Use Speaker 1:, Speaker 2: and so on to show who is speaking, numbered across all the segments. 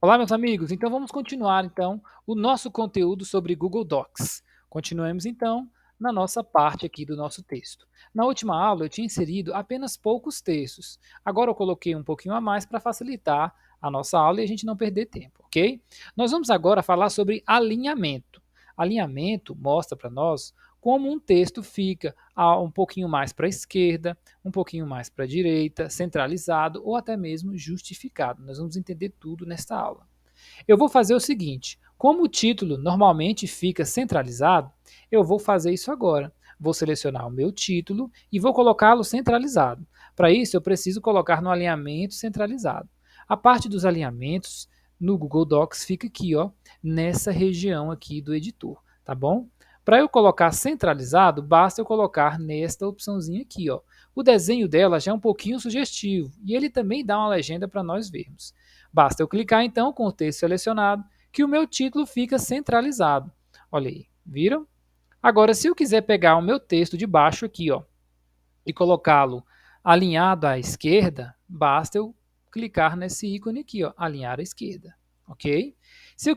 Speaker 1: Olá, meus amigos. Então vamos continuar então o nosso conteúdo sobre Google Docs. Continuemos então na nossa parte aqui do nosso texto. Na última aula eu tinha inserido apenas poucos textos. Agora eu coloquei um pouquinho a mais para facilitar a nossa aula e a gente não perder tempo, ok? Nós vamos agora falar sobre alinhamento. Alinhamento mostra para nós como um texto fica um pouquinho mais para a esquerda, um pouquinho mais para a direita, centralizado ou até mesmo justificado. Nós vamos entender tudo nesta aula. Eu vou fazer o seguinte: como o título normalmente fica centralizado, eu vou fazer isso agora. Vou selecionar o meu título e vou colocá-lo centralizado. Para isso, eu preciso colocar no alinhamento centralizado. A parte dos alinhamentos no Google Docs fica aqui, ó, nessa região aqui do editor, tá bom? Para eu colocar centralizado, basta eu colocar nesta opçãozinha aqui, ó. O desenho dela já é um pouquinho sugestivo e ele também dá uma legenda para nós vermos. Basta eu clicar então com o texto selecionado que o meu título fica centralizado. Olha aí, viram? Agora, se eu quiser pegar o meu texto de baixo aqui, ó, e colocá-lo alinhado à esquerda, basta eu clicar nesse ícone aqui, ó, alinhar à esquerda, ok? Se eu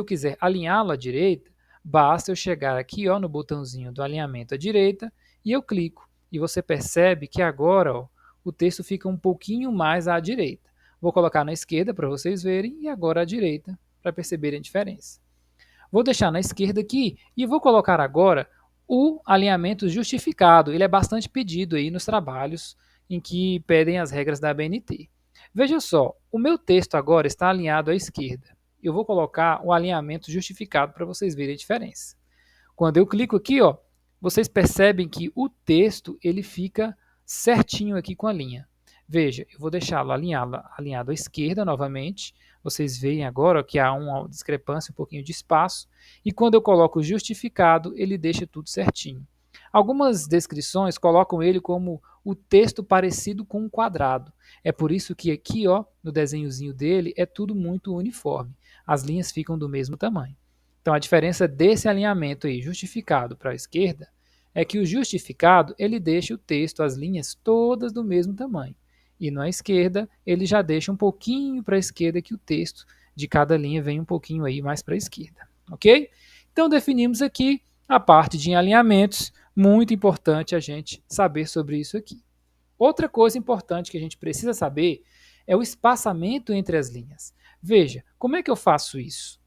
Speaker 1: quiser alinhá-lo à direita, basta eu chegar aqui, ó, no botãozinho do alinhamento à direita e eu clico. E você percebe que agora, ó, o texto fica um pouquinho mais à direita. Vou colocar na esquerda para vocês verem e agora à direita para perceberem a diferença. Vou deixar na esquerda aqui e vou colocar agora o alinhamento justificado. Ele é bastante pedido aí nos trabalhos em que pedem as regras da ABNT. Veja só, o meu texto agora está alinhado à esquerda. Eu vou colocar o alinhamento justificado para vocês verem a diferença. Quando eu clico aqui, ó, vocês percebem que o texto ele fica certinho aqui com a linha. Veja, eu vou deixá-lo alinhado à esquerda novamente. Vocês veem agora que há uma discrepância, um pouquinho de espaço. E quando eu coloco justificado, ele deixa tudo certinho. Algumas descrições colocam ele como o texto parecido com um quadrado. É por isso que aqui, ó, no desenhozinho dele, é tudo muito uniforme. As linhas ficam do mesmo tamanho. Então a diferença desse alinhamento aí justificado para a esquerda é que o justificado ele deixa o texto, as linhas todas do mesmo tamanho. E na esquerda ele já deixa um pouquinho para a esquerda que o texto de cada linha vem um pouquinho aí mais para a esquerda, ok? Então definimos aqui a parte de alinhamentos, muito importante a gente saber sobre isso aqui. Outra coisa importante que a gente precisa saber é o espaçamento entre as linhas. Veja, como é que eu faço isso?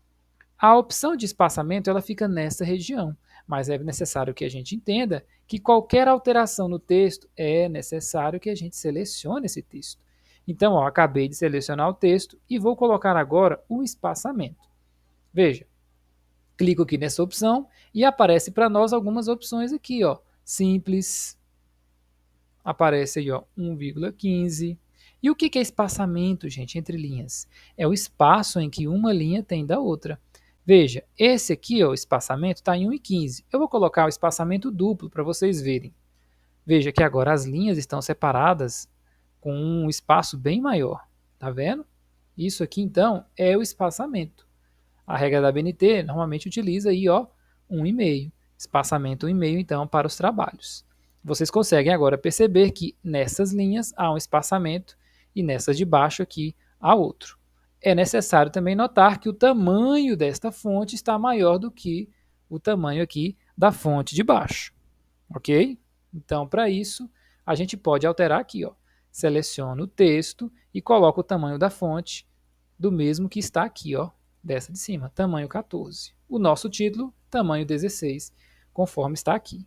Speaker 1: A opção de espaçamento ela fica nessa região, mas é necessário que a gente entenda que qualquer alteração no texto é necessário que a gente selecione esse texto. Então, ó, acabei de selecionar o texto e vou colocar agora o espaçamento. Veja, clico aqui nessa opção e aparece para nós algumas opções aqui, ó. Simples, aparece aí, ó, 1,15. E o que é espaçamento, gente, entre linhas? É o espaço em que uma linha tem da outra. Veja, esse aqui, ó, o espaçamento está em 1,15. Eu vou colocar o espaçamento duplo para vocês verem. Veja que agora as linhas estão separadas com um espaço bem maior. Tá vendo? Isso aqui, então, é o espaçamento. A regra da BNT normalmente utiliza aí, ó, 1,5. Espaçamento 1,5, então, para os trabalhos. Vocês conseguem agora perceber que nessas linhas há um espaçamento e nessas de baixo aqui há outro. É necessário também notar que o tamanho desta fonte está maior do que o tamanho aqui da fonte de baixo, ok? Então, para isso, a gente pode alterar aqui, ó. Seleciono o texto e coloco o tamanho da fonte do mesmo que está aqui, ó, dessa de cima, tamanho 14. O nosso título, tamanho 16, conforme está aqui.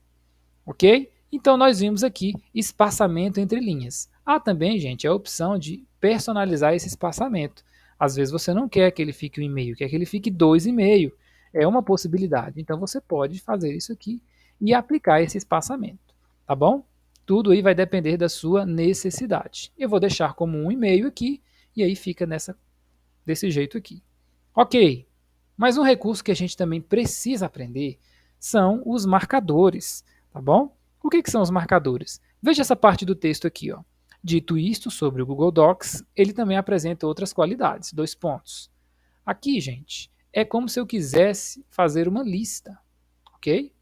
Speaker 1: Ok? Então nós vimos aqui espaçamento entre linhas. Há também, gente, a opção de personalizar esse espaçamento. Às vezes você não quer que ele fique 1,5, quer que ele fique 2,5. É uma possibilidade. Então você pode fazer isso aqui e aplicar esse espaçamento. Tá bom? Tudo aí vai depender da sua necessidade. Eu vou deixar como 1,5 aqui e aí fica desse jeito aqui. Ok, mas um recurso que a gente também precisa aprender são os marcadores, tá bom? O que são os marcadores? Veja essa parte do texto aqui, ó. Dito isto sobre o Google Docs, ele também apresenta outras qualidades, 2 pontos. Aqui, gente, é como se eu quisesse fazer uma lista, ok?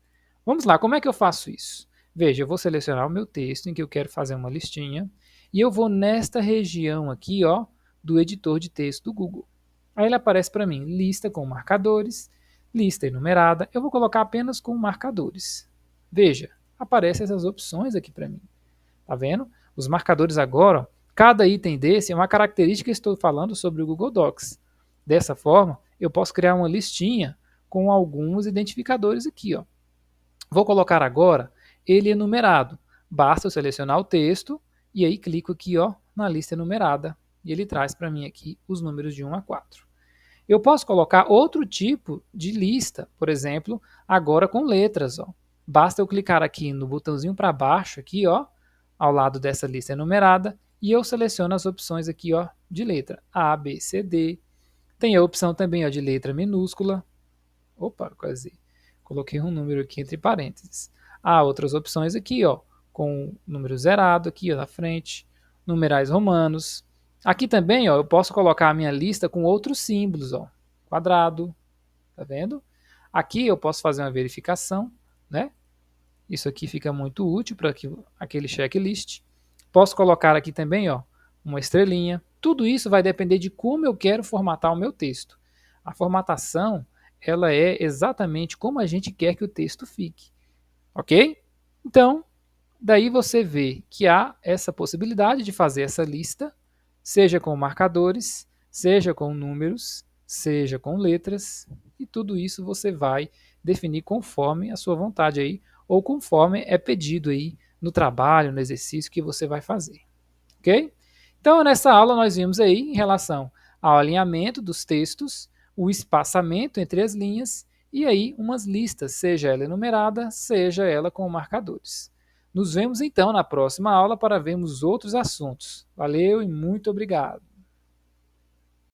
Speaker 1: Vamos lá, como é que eu faço isso? Veja, eu vou selecionar o meu texto em que eu quero fazer uma listinha e eu vou nesta região aqui, ó, do editor de texto do Google. Aí ele aparece para mim, lista com marcadores, lista enumerada. Eu vou colocar apenas com marcadores. Veja, aparecem essas opções aqui para mim. Tá vendo? Os marcadores agora, cada item desse é uma característica que estou falando sobre o Google Docs. Dessa forma, eu posso criar uma listinha com alguns identificadores aqui. Ó. Vou colocar agora ele enumerado. Basta eu selecionar o texto e aí clico aqui ó, na lista enumerada e ele traz para mim aqui os números de 1 a 4. Eu posso colocar outro tipo de lista, por exemplo, agora com letras. Ó. Basta eu clicar aqui no botãozinho para baixo, aqui, ó, ao lado dessa lista enumerada, e eu seleciono as opções aqui ó, de letra A, B, C, D. Tem a opção também ó, de letra minúscula. Opa, quase coloquei um número aqui entre parênteses. Há outras opções aqui, ó, com número zerado aqui ó, na frente, numerais romanos. Aqui também ó, eu posso colocar a minha lista com outros símbolos, ó, quadrado, tá vendo? Aqui eu posso fazer uma verificação, né? Isso aqui fica muito útil para aquele checklist. Posso colocar aqui também ó, uma estrelinha. Tudo isso vai depender de como eu quero formatar o meu texto. A formatação ela é exatamente como a gente quer que o texto fique. Ok? Então, daí você vê que há essa possibilidade de fazer essa lista, seja com marcadores, seja com números, seja com letras, e tudo isso você vai definir conforme a sua vontade aí, ou conforme é pedido aí no trabalho, no exercício que você vai fazer. Ok? Então, nessa aula nós vimos aí em relação ao alinhamento dos textos, o espaçamento entre as linhas e aí umas listas, seja ela enumerada, seja ela com marcadores. Nos vemos então na próxima aula para vermos outros assuntos. Valeu e muito obrigado.